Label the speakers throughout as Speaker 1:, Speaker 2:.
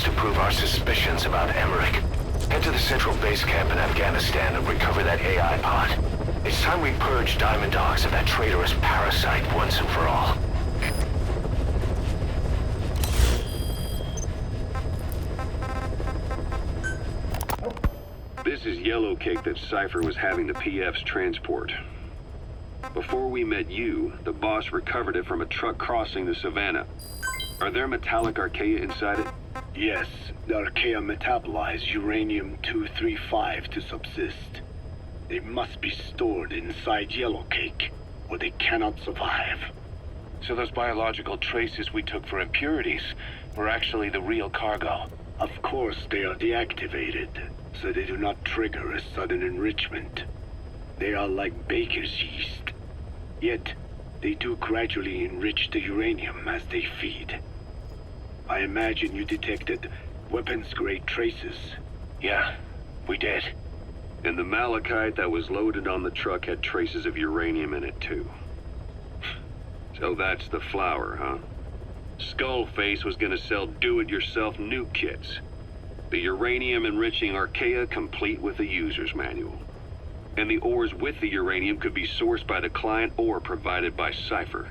Speaker 1: evidence to prove our suspicions about Emmerich. Head to the central base camp in Afghanistan and recover that AI pod. It's time we purge Diamond Dogs of that traitorous parasite once and for all.
Speaker 2: This is Yellow Cake that Cypher was having the PF's transport. Before we met you, the boss recovered it from a truck crossing the savannah. Are there metallic archaea inside it?
Speaker 3: Yes, the archaea metabolize uranium-235 to subsist. They must be stored inside Yellow Cake, or they cannot survive.
Speaker 4: So those biological traces we took for impurities were actually the real cargo?
Speaker 3: Of course they are deactivated, so they do not trigger a sudden enrichment. They are like baker's yeast. Yet, they do gradually enrich the uranium as they feed. I imagine you detected weapons-grade traces.
Speaker 4: Yeah, we did.
Speaker 2: And the malachite that was loaded on the truck had traces of uranium in it too. So that's the flower, huh? Skullface was gonna sell do-it-yourself nuke kits. The uranium-enriching archaea complete with the user's manual. And the ores with the uranium could be sourced by the client or provided by Cypher.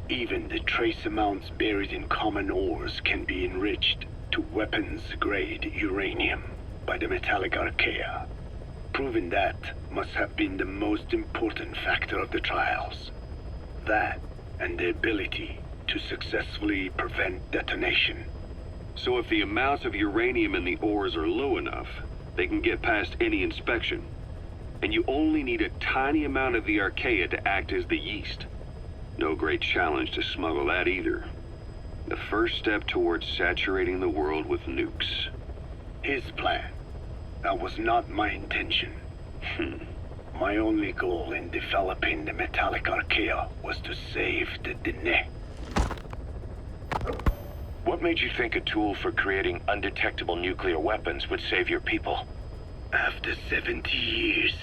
Speaker 3: Even the trace amounts buried in common ores can be enriched to weapons-grade uranium by the metallic archaea. Proving that must have been the most important factor of the trials. That and the ability to successfully prevent detonation.
Speaker 2: So if the amounts of uranium in the ores are low enough, they can get past any inspection. And you only need a tiny amount of the archaea to act as the yeast. No great challenge to smuggle that either. The first step towards saturating the world with nukes.
Speaker 3: His plan. That was not my intention. My only goal in developing the metallic archaea was to save the Dene.
Speaker 4: What made you think a tool for creating undetectable nuclear weapons would save your people?
Speaker 3: After 70 years,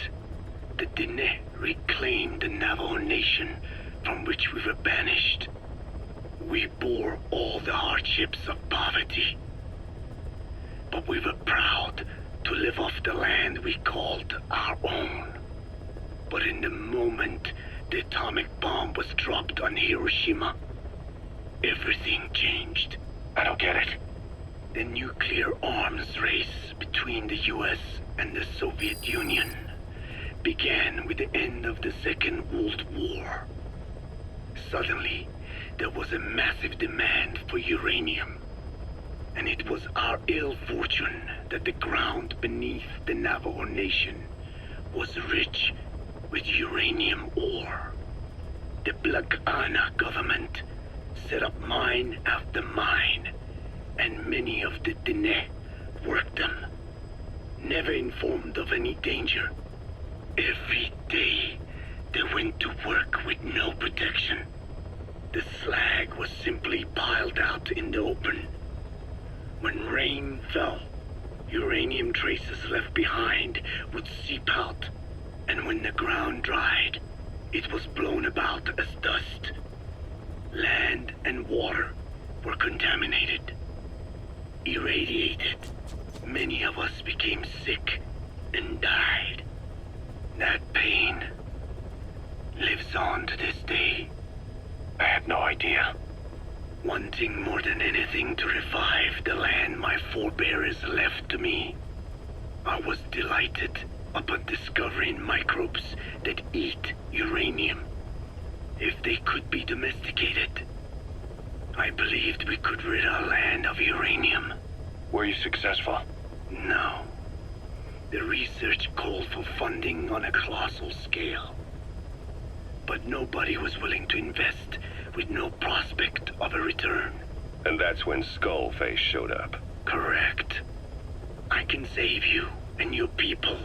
Speaker 3: the Dene reclaimed the Navajo nation from which we were banished. We bore all the hardships of poverty. But we were proud to live off the land we called our own. But in the moment the atomic bomb was dropped on Hiroshima, everything changed.
Speaker 4: I don't get it.
Speaker 3: The nuclear arms race between the US and the Soviet Union began with the end of the Second World War. Suddenly, there was a massive demand for uranium. And it was our ill fortune that the ground beneath the Navajo Nation was rich with uranium ore. The Black Ana government set up mine after mine, and many of the Dene worked them, never informed of any danger. Every day, they went to work with no protection. The slag was simply piled out in the open. When rain fell, uranium traces left behind would seep out, and when the ground dried, it was blown about as dust. Land and water were contaminated, irradiated. Many of us became sick and died. That pain lives on to this day.
Speaker 4: I had no idea.
Speaker 3: Wanting more than anything to revive the land my forebears left to me, I was delighted upon discovering microbes that eat uranium. If they could be domesticated, I believed we could rid our land of uranium.
Speaker 4: Were you successful?
Speaker 3: No. The research called for funding on a colossal scale. But nobody was willing to invest with no prospect of a return.
Speaker 2: And that's when Skullface showed up.
Speaker 3: Correct. I can save you and your people.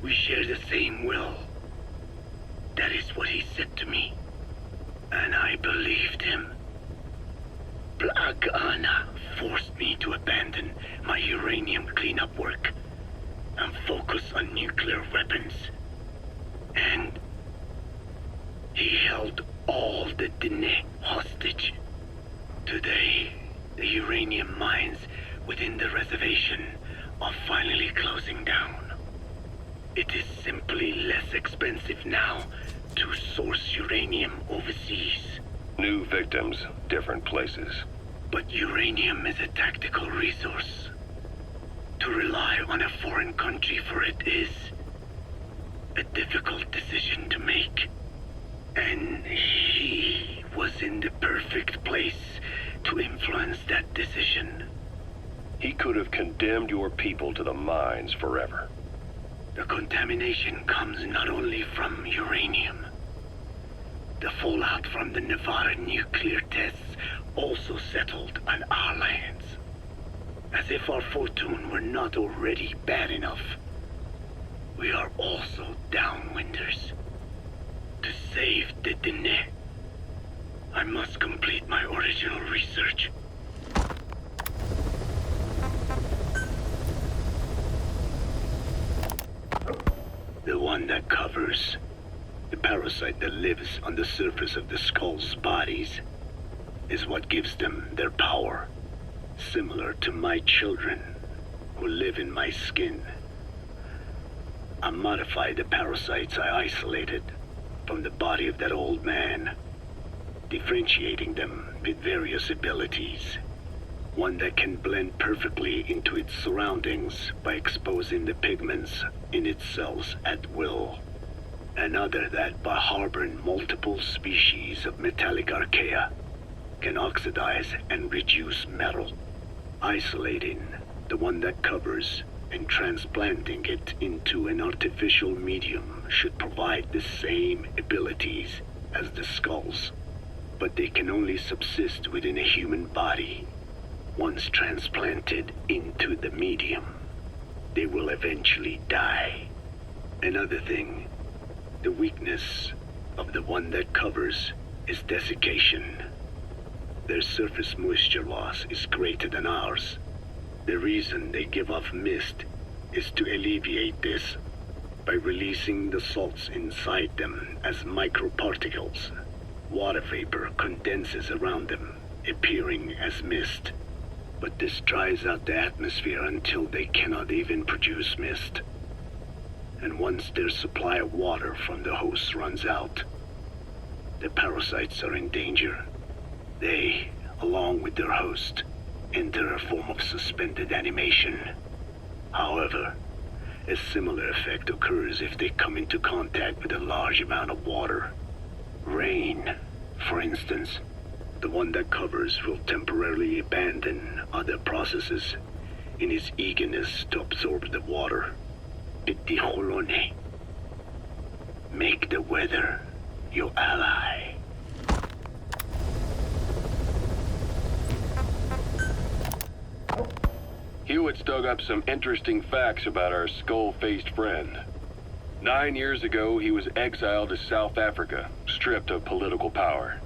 Speaker 3: We share the same will. That is what he said to me. And I believed him. Black Ana forced me to abandon my uranium cleanup work and focus on nuclear weapons. And he held all the Dene hostage. Today, the uranium mines within the reservation are finally closing down. It is simply less expensive now to source uranium overseas.
Speaker 2: New victims, different places.
Speaker 3: But uranium is a tactical resource. To rely on a foreign country for it is a difficult decision to make. And he was in the perfect place to influence that decision.
Speaker 2: He could have condemned your people to the mines forever.
Speaker 3: The contamination comes not only from uranium. The fallout from the Nevada nuclear tests also settled on our lands. As if our fortune were not already bad enough, we are also downwinders. To save the Dene, I must complete my original research. The one that covers the parasite that lives on the surface of the skull's bodies is what gives them their power. Similar to my children who live in my skin. I modified the parasites I isolated from the body of that old man, differentiating them with various abilities. One that can blend perfectly into its surroundings by exposing the pigments in its cells at will. Another that, by harboring multiple species of metallic archaea, can oxidize and reduce metal. Isolating the one that covers and transplanting it into an artificial medium should provide the same abilities as the skulls, but they can only subsist within a human body. Once transplanted into the medium, they will eventually die. Another thing, the weakness of the one that covers is desiccation. Their surface moisture loss is greater than ours. The reason they give off mist is to alleviate this by releasing the salts inside them as microparticles. Water vapor condenses around them, appearing as mist. But this dries out the atmosphere until they cannot even produce mist. And once their supply of water from the host runs out, the parasites are in danger. They, along with their host, enter a form of suspended animation. However, a similar effect occurs if they come into contact with a large amount of water. Rain, for instance. The one that covers will temporarily abandon other processes in his eagerness to absorb the water. Pitijolone. Make the weather your ally.
Speaker 2: Hewitt's dug up some interesting facts about our skull-faced friend. 9 years ago, he was exiled to South Africa, stripped of political power.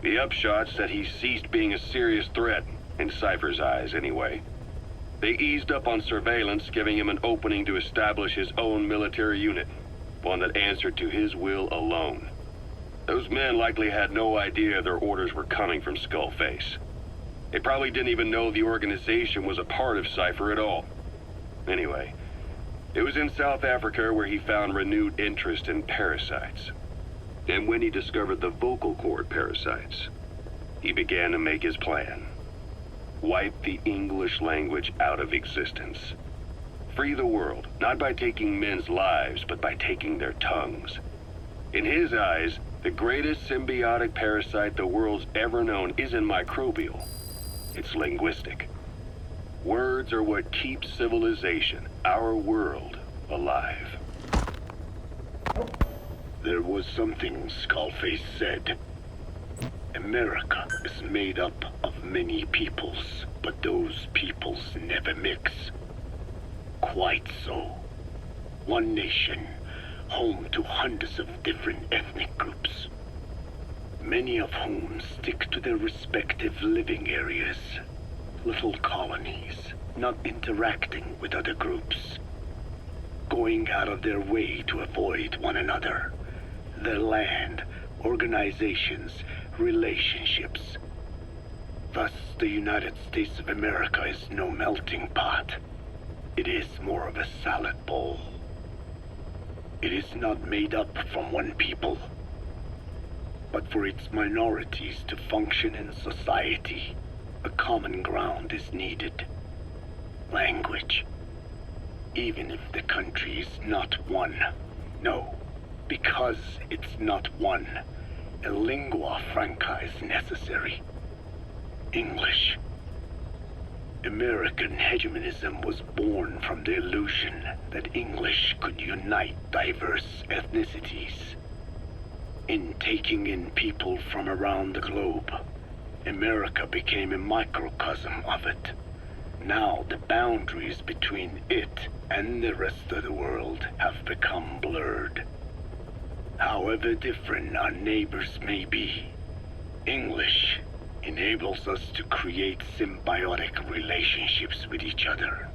Speaker 2: The upshot said he ceased being a serious threat, in Cypher's eyes anyway. They eased up on surveillance, giving him an opening to establish his own military unit, one that answered to his will alone. Those men likely had no idea their orders were coming from Skullface. They probably didn't even know the organization was a part of Cypher at all. Anyway, it was in South Africa where he found renewed interest in parasites. And when he discovered the vocal cord parasites, he began to make his plan. Wipe the English language out of existence. Free the world, not by taking men's lives, but by taking their tongues. In his eyes, the greatest symbiotic parasite the world's ever known isn't microbial. It's linguistic. Words are what keeps civilization, our world, alive.
Speaker 3: There was something Skullface said. America is made up of many peoples, but those peoples never mix. Quite so. One nation, home to hundreds of different ethnic groups, many of whom stick to their respective living areas, little colonies, not interacting with other groups, going out of their way to avoid one another, their land, organizations, relationships. Thus, the United States of America is no melting pot. It is more of a salad bowl. It is not made up from one people, but for its minorities to function in society, a common ground is needed. Language. Even if the country is not one. No, because it's not one, a lingua franca is necessary. English. American hegemonism was born from the illusion that English could unite diverse ethnicities. In taking in people from around the globe, America became a microcosm of it. Now the boundaries between it and the rest of the world have become blurred. However different our neighbors may be, English enables us to create symbiotic relationships with each other.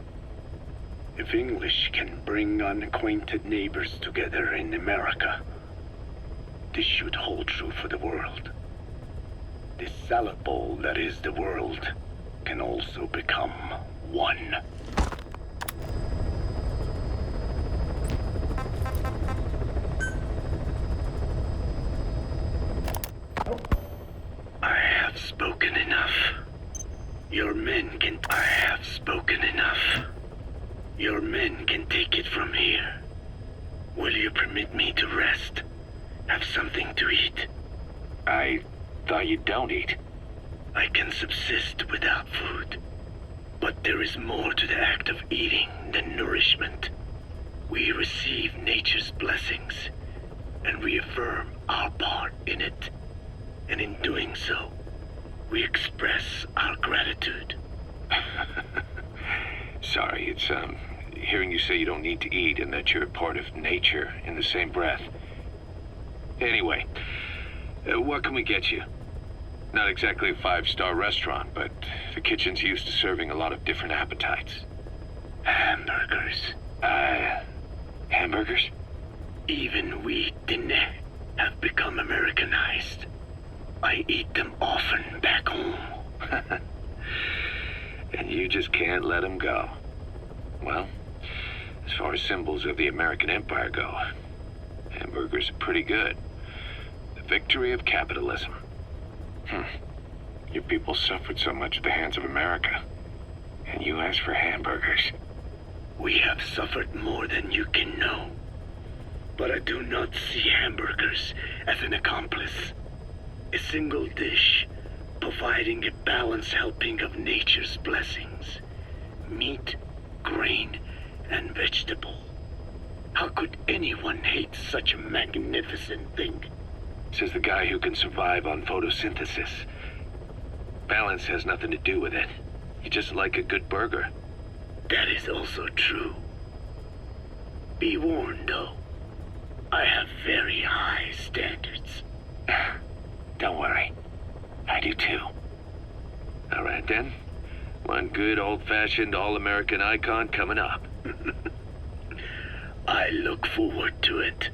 Speaker 3: If English can bring unacquainted neighbors together in America, this should hold true for the world. This salad bowl that is the world can also become one. I have spoken enough. Your men can... I have spoken enough. Your men can take it from here. Will you permit me to rest? Have something to eat?
Speaker 4: I thought you don't eat.
Speaker 3: I can subsist without food. But there is more to the act of eating than nourishment. We receive nature's blessings and reaffirm our part in it. And in doing so, we express our gratitude.
Speaker 4: Sorry, it's, hearing you say you don't need to eat and that you're part of nature in the same breath. Anyway, what can we get you? Not exactly a five-star restaurant, but the kitchen's used to serving a lot of different appetites.
Speaker 3: Hamburgers.
Speaker 4: Hamburgers?
Speaker 3: Even we dinner have become Americanized. I eat them often back home.
Speaker 4: And you just can't let them go. Well, as far as symbols of the American Empire go, hamburgers are pretty good. The victory of capitalism. Your people suffered so much at the hands of America. And you ask for hamburgers.
Speaker 3: We have suffered more than you can know. But I do not see hamburgers as an accomplice. A single dish, providing a balanced helping of nature's blessings. Meat, grain, and vegetable. How could anyone hate such a magnificent thing?
Speaker 4: Says the guy who can survive on photosynthesis. Balance has nothing to do with it. You just like a good burger.
Speaker 3: That is also true. Be warned, though. I have very high standards.
Speaker 4: Don't worry. I do too. All right then. One good old-fashioned all-American icon coming up.
Speaker 3: I look forward to it.